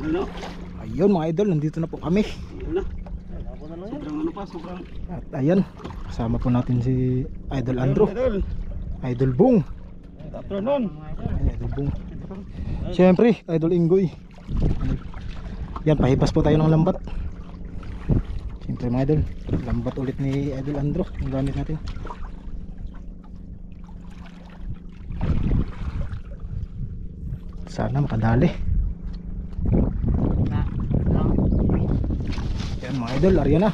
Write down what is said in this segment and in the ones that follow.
Ano? Ayun mga idol, nandito na po kami. Ano? Sobrang ano pa, sobrang. At ayan, kasama po natin si Idol Andrew, Idol. Idol Bung. Afternoon. Idol Bung. Siyempre, Idol Inggoy. Yan, pahibas po tayo ng lambat. Siyempre mga idol, lambat ulit ni Idol Andrew ang gamit natin. Sana makadali. Yan mga idol, arya na.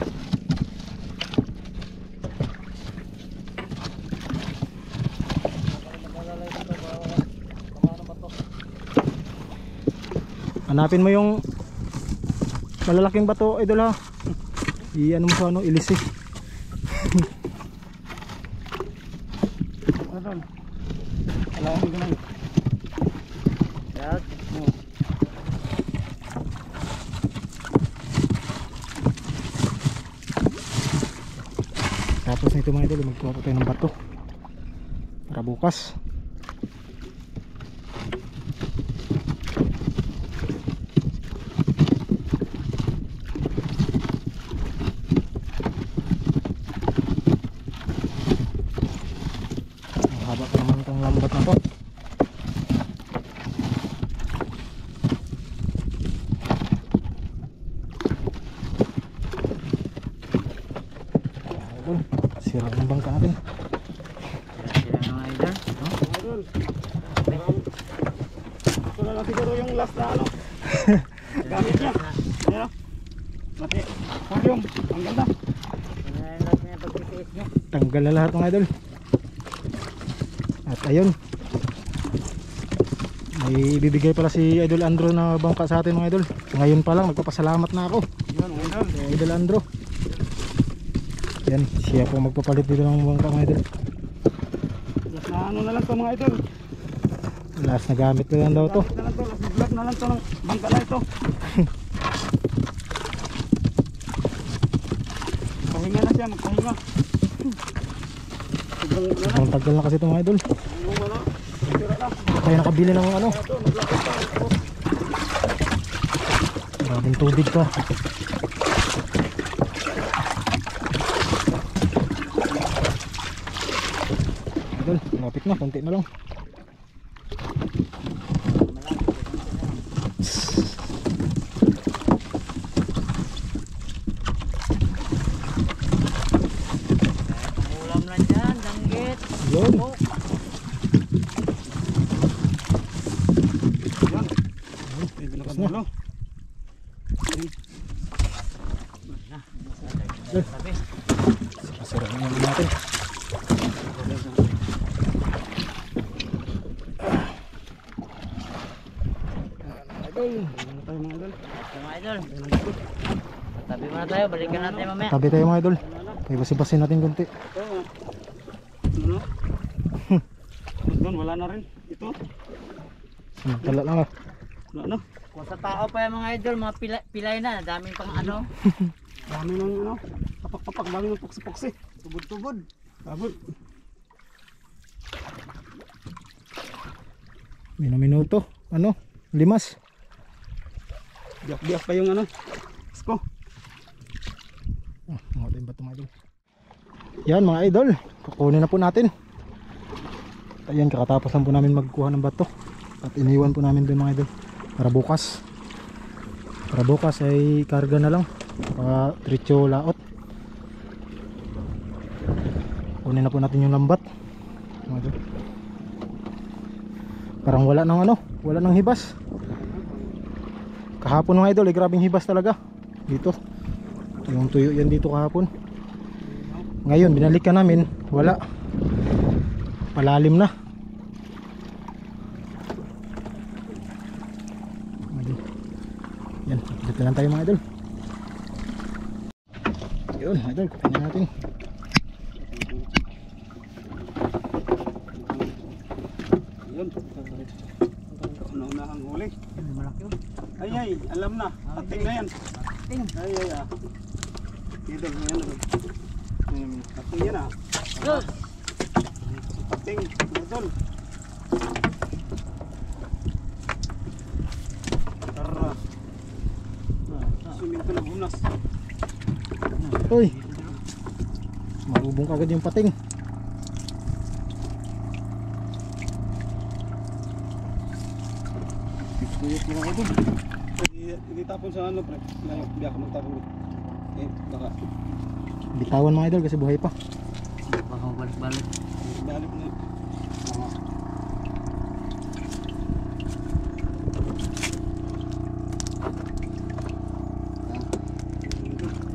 Hanapin mo yung malalaking bato idol ha. I-ano mo sa ano, ilis eh. Idol. Alamin ko lang. Yan. Tapos nito mga idol, magkuha po tayo ng bato para bukas. Haba pa naman itong lambat na to. Sira ng bangka natin. Sira ng idol. Idol. Ito na lang siguro yung last na ano. Gamit niya. Ayan o. Mati. Podium. Ang ganda. Pinalas niya pagtitiis niya. Tanggal na lahat mga idol. At ayun, may bibigay pala si Idol Andrew na bangka sa atin mga idol. Ngayon pa lang nagpapasalamat na ako Yan, idol. kay Idol Andrew. Yan, siya po magpapalit dito ng bangka mga idol. Last na ano na lang to mga idol. Last na gamit na lang daw to. Gamit na lang to. Last vlog na lang to ng bangka na ito. Pahinga na siya, magpahinga. Sobrang ano na. Ang tagal na kasi ito mga idol. Yung ano. Sira na. Tayo nakabili ng ano, Ito, naglakad tayo. maraming tubig pa. Idol, lapit na, konti na lang. Ulam lang dyan, danggit. Yun. Yan. Pwede na kamulo. Sira na yung natin. Idol. Ano tayo mga idol? Mga idol. Tabi muna tayo, balikan natin mamaya. Tabi tayo mga idol. Ibasi-basin natin konti. Ito. Ano? Doon, wala na rin. Ito. Tala lang ah. Wala na. Kung sa tao pa yung mga idol, mga pilay na, daming pang ano. Dami ng ano. Papak-papak. Dami ng puksi-puksi. Tubod-tubod. Tabod. Minuto. Ano? Limas. Biyak-biyak pa yung ano. Sko. Mga tayong bato mga idol. Yan mga idol, kukunin na po natin. Ayan, kakatapos lang po namin magkuha ng bato. At iniwan po namin doon mga idol para bukas. Para bukas ay karga na lang. Para tritso laot. Kunin na po natin yung lambat mga idol. Parang wala nang ano, wala nang hibas. Kahapon mga idol, grabing hibas talaga dito. Yung tuyo yan dito kahapon. Ngayon binalikan namin, wala. Palalim na. Yan, dito lang tayo mga idol. Yun mga idol, kunin natin. Yun. Una-unahang huli. Malaki yun. Ay ay, alam na. Pating na yan. Ting. Ay ay ah. Dito na yan. Pating yan ah. Yun. Pating. Idol. Tara. last. Uy. Marubong kagad yung pating. Tuyot mo lang ito. Hindi tapon sa ano pre. Hindi ako magtapon. Baka Bitawan mga idol kasi buhay pa. Baka balik-balik. balik na.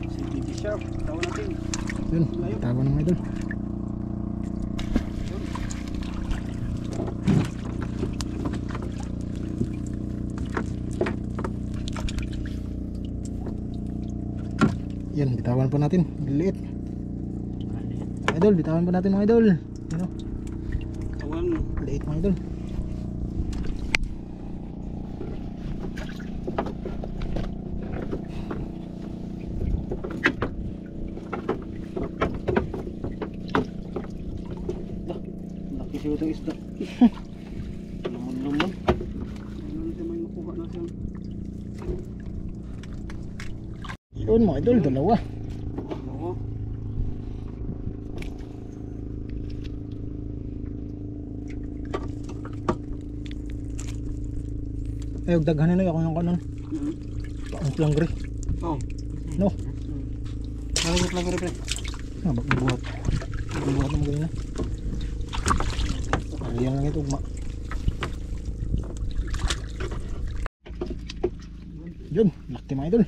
Si BB Sharp, tawag natin. Yun, bitawan ng mga idol. Yan, bitawan po natin. Liit. Idol, bitawan po natin mga idol. Ano? Tawan. Liit mga idol. Laki siya itong isda. Laman-laman. Ano natin may makuha na siya. Yun mga idol, dalawa. Oo. Ay, huwag daghanin na ako yung kanon. Ang plangre. Oh. No. Nalagot lang pre. Ah, buhat. Buhat naman ganyan na. Ayan lang ito, ugma. Yun, laki mga idol.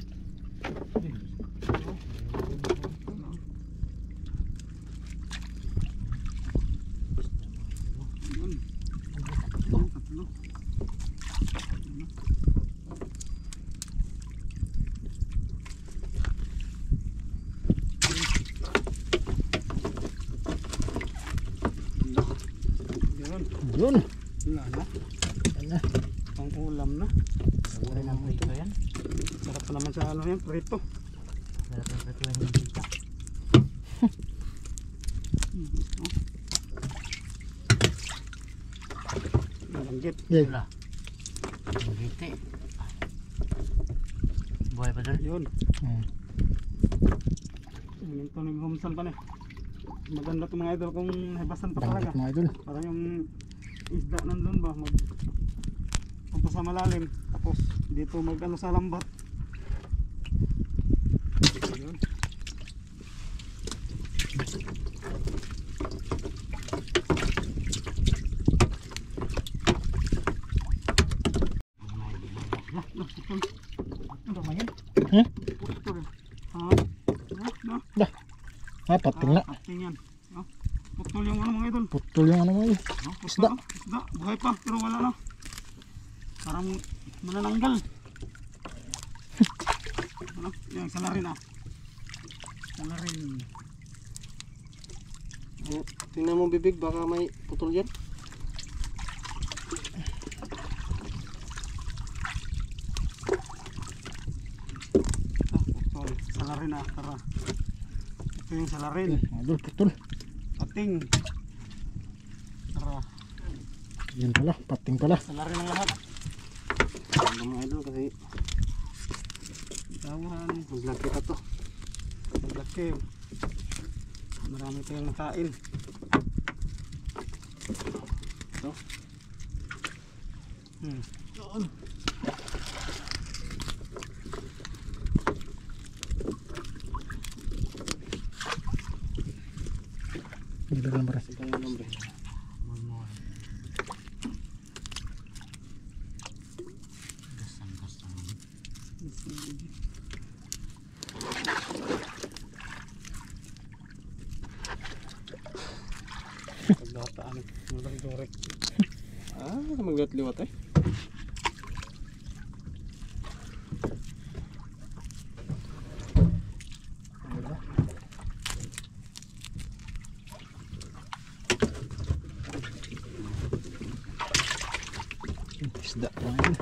Yun. Wala na. Yan na. Pang ulam na. Wala nang prito yan. Sarap pa naman sa ano yan, prito. Sarap ang prito yan yung pita. Nalanggit. Yeah. Wala. Ang hiti. Buhay pa doon? Yun. Hmm. Ito nag-humsan pa na. Maganda itong mga idol kung nahibasan pa talaga. Danggit mga idol. Para yung isda nandun ba punta sa malalim. Tapos dito mag ano sa lambat. Yun. Ano ba yan? Hmm? Putol. Ha? No? Dah. Ah, pating na. Pating yan. No? Putol yung ano mga idol. Putol yung ano mga idol. No? Putol, Isda. Isda. Buhay pa pero wala na. Parang manananggal. Ano? Yung salarin ah. Salarin. Tingnan mo bibig, baka may putol yan. Sorry. Salarin ah. Tara. Ito yung salarin. Mga idol, putol. Pating. Tara. Yan pala, pating pala. Salarin ang lahat. Ano mga idol kasi Tawan. maglaki pa to. Maglaki. Marami tayong nakain. Ito. Doon. Dito lang para. Ito yung nombre. Pagdataan. Mulang durek. Ah, maglat-liwat eh. Isda mga idol.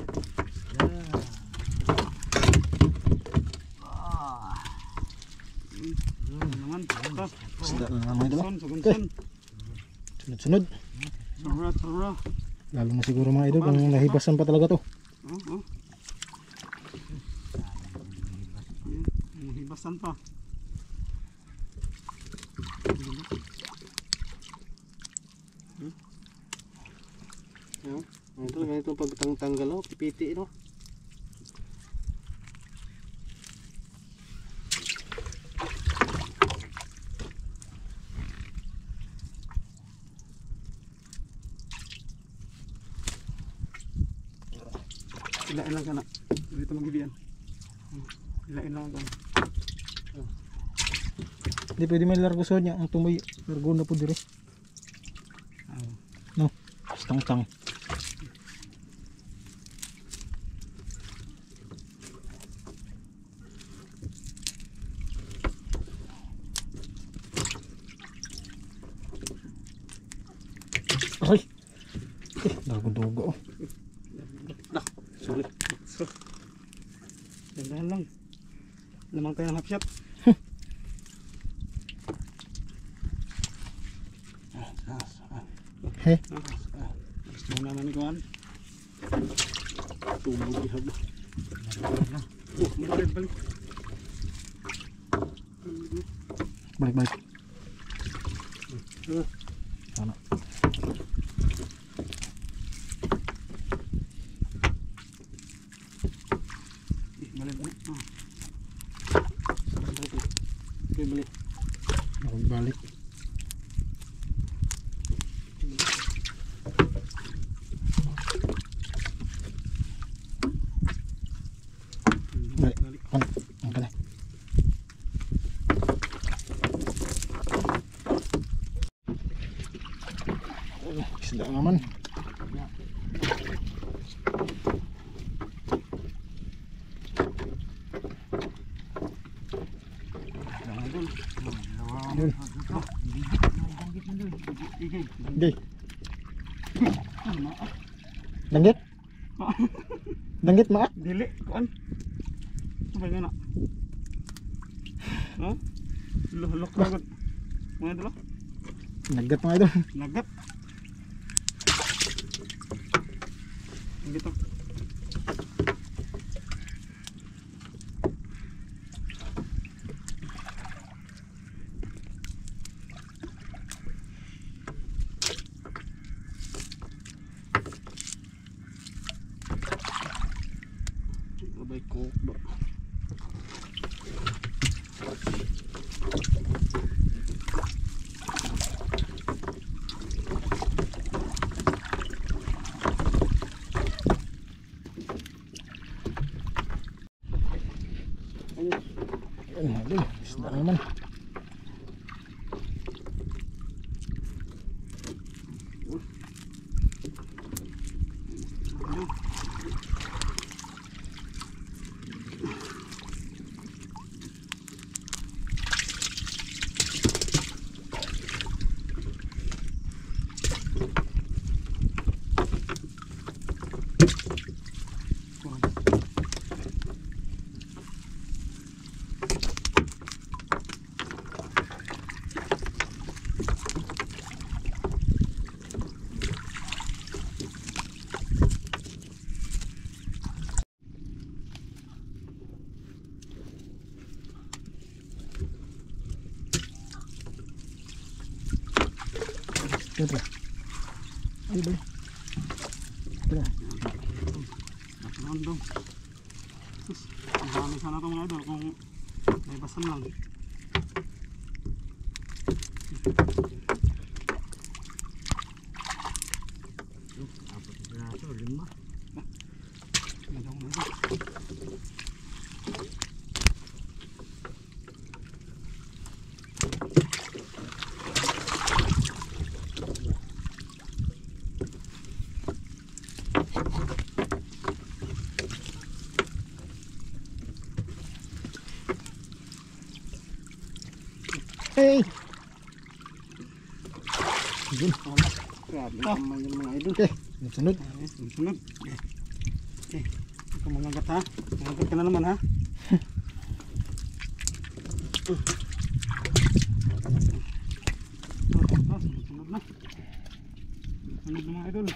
Naman. Ito. Isda na mga idol. Sugunson. Sunod-sunod. Sura, sura. Lalo na siguro mga idol kung nahibasan pa talaga to. Oh, oh. hibasan pa. Yan. Idol, ganito pagtanggal oh, pipiti no. Ilain lang ka na. Dito maghibian. Ilain lang ka na. Hindi pwede may largo sa niya. Ang tumoy, largo na po dire. No, stang-tang. Ay! Largo-dugo oh. Sulit. So, dandahan lang. Lamang tayo ng half shot. He, Gusto mo naman ni Kuan. Tubog ihab. Balik, balik. balik-balik. Ano? Sana. Balik, balik. Okay, balik. Balik. Balik. Ang kala. Isda naman. Yun. Gay. Danggit? Danggit maak? Dili, Kuan. Sabay nga na. Ha? Lok lagod. Mga dalo. Naggat mga idol. Nagat. Dito. Abay ko ba. Ayun, idol. Isda naman. Ito. Ay, bali. Ito. Rondo. Sus, ang dami sana ito mga idol kung may basan lang. Apat na piraso, 5. Medyo mga idol. Hey! Yun. Grabe naman yung mga idol. Okay, sunod. Okay, sunod. Okay. Ikaw mangagat ha. Mangagat ka na naman ha. Sunod na. Sunod na mga idol.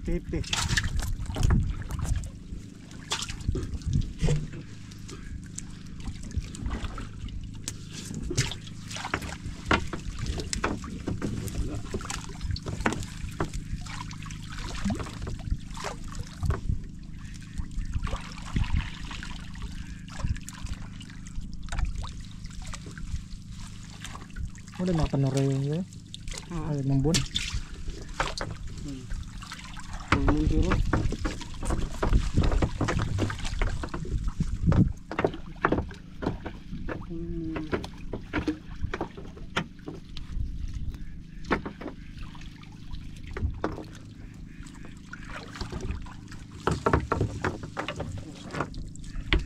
50-50. Wala mga panoray yun. Ay, ng buwan. Tulong siguro.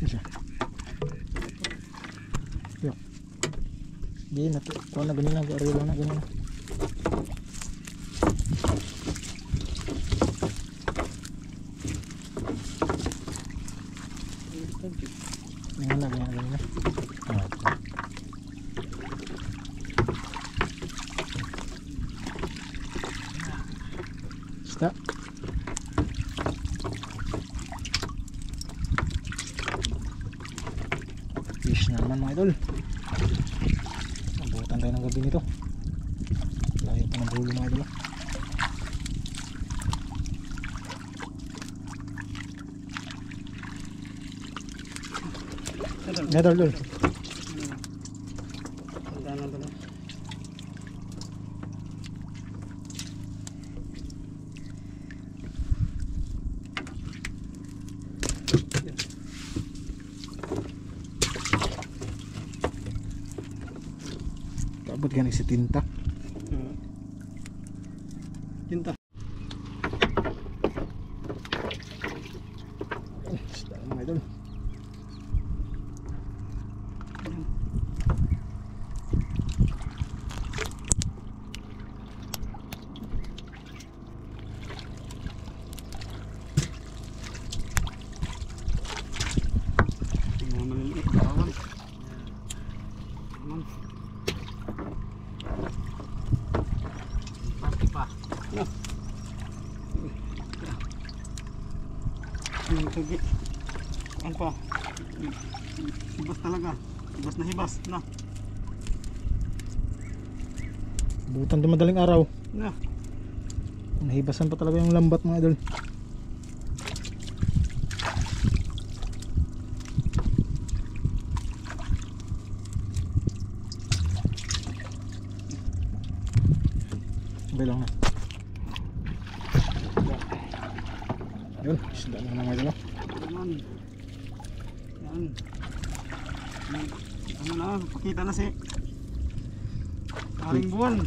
Isa. Yok. Di na to. Kuha na ganyan na. Arilo na ganyan na. Ganyan na, ganyan na, ganyan na. Ah, ito. Basta. Fish na naman mga idol. Abutan tayo ng gabi nito. Layo pa ng bulo mga idol. Idol, idol. Tandaan lang pala. Kabot ganing si tinta. Tinta. Basta mga idol. Mga maliliit. Bawal. Aman. Pati pa. Yung tugi. Ano pa? Hibas talaga. Hibas na hibas. Na. Butan din madaling araw. Na. Nahibasan pa talaga yung lambat mga idol. Sabay lang na. Yun, isda na mga idol. Aman. Yan. Ano na. Pakita na si Aling Buwan.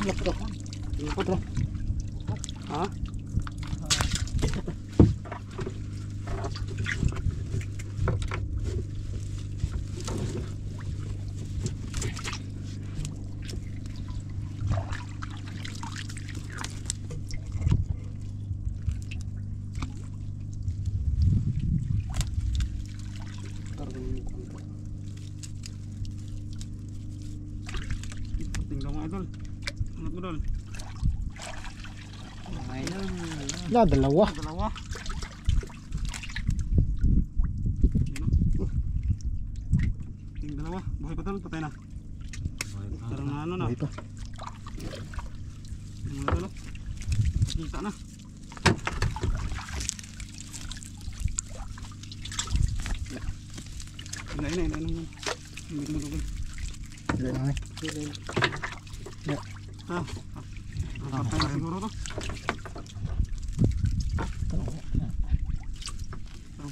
Lapot ako. Lapot ako. Ha? Tingnan mo idol. Ano mo dol? Ayun. Na, dalawa. Dalawa. Ting dalawa. Buhay pa tol. Patay na. Parang na ano na. Ito. Yung mga dalawa. Nakita na. Ina. Ilan na Ah, patay na siguro to.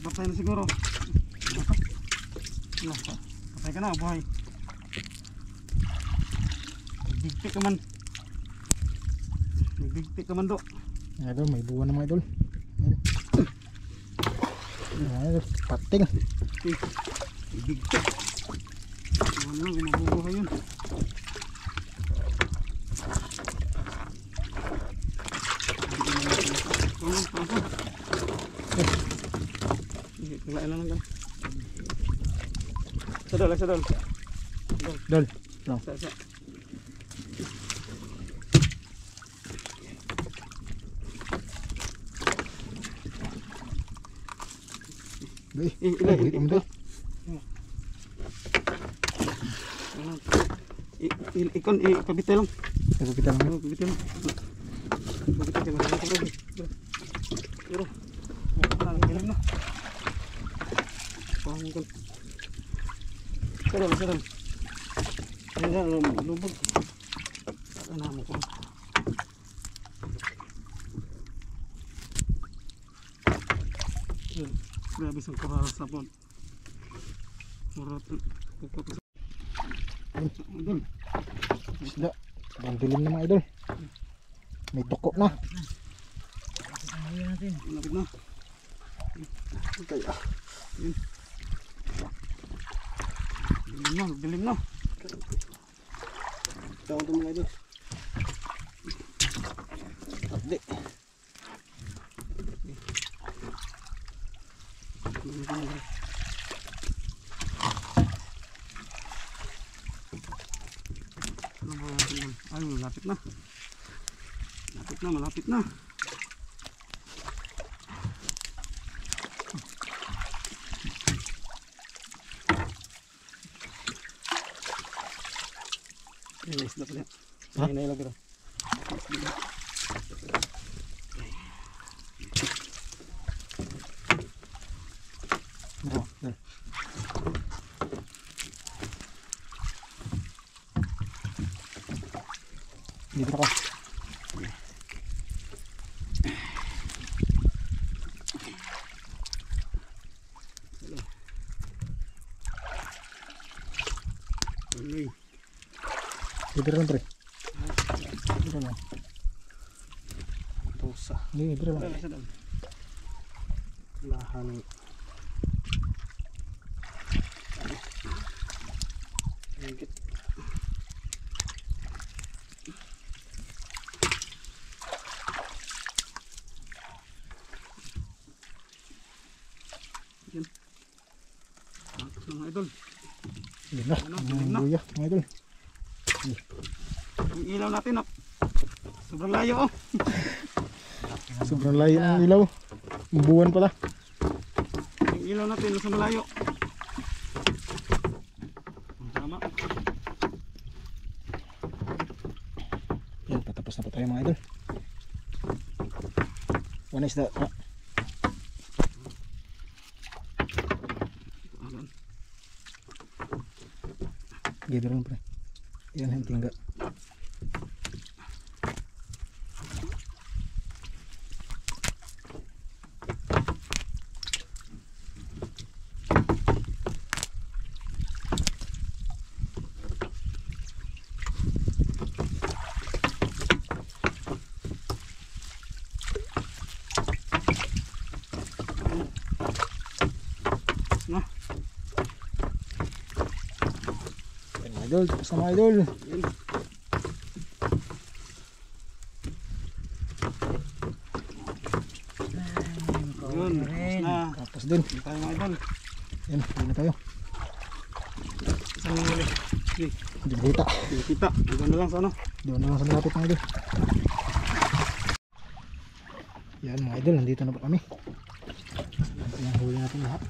Patay na siguro. Patay ka na, buhay. Bigtik ka man. Bigtik ka man do. Idol, may buwan na mga idol. Idol, pating. Bigtik. Ano lang, mabubuhay yun. Kailangan lang lang. Sadol. Dol. Lang. Sa. Dol. Ilay. Dol. Ikon, ipabitay lang. Ito kita lang. Pabitay lang. Pabitay ka lang. Pero, ilim na. Pahangin ka. Sarang. Ayan na, lubog. Saan na mo ko. Grabe sa kuraras sa pon. Murat. Pagkapos. Idol. Isda. Sobrang dilim na mga idol. May tuko na. Ayun natin. Lapit na. Kaya. Dilim na. Tawag ito mga idol. Abdi. Ano ba natin? Ay, malapit na. Malapit na. May isda pala. Ha? May nailag ito. Oo, dol. Dito ako. Tuloy. Dito lang pre. Dito lang. Pusa. Dito lang. Wala sa dam. Lahan. Higit. Mga idol. Dilim na. dilim na. Buya, mga idol. Yung ilaw natin. Sobrang layo oh. Sobrang layo ng ilaw. Buwan pala. Yung ilaw natin nasa malayo. Tama. Yan, patapos na po tayo mga idol. One is that. Dito lang pre. Yan ang tingga. Na. Yan mga idol, tapos na mga idol. Yun. Tapos na. Tapos din. Hindi tayo mga idol. Yan, hindi na tayo. Isang huli. Okay. Hindi nakita. Hindi kita. Maganda lang sa ano. Doon na lang sa malapit mga idol. Yan mga idol, nandito na po kami. Ito yung huli natin lahat.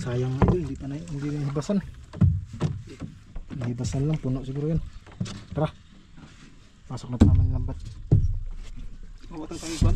Sayang mga idol, hindi na hibasan. Nahibasan lang, puno siguro yan. Tara, pasok na po naman ng lambat. Mawatang kami kuwan.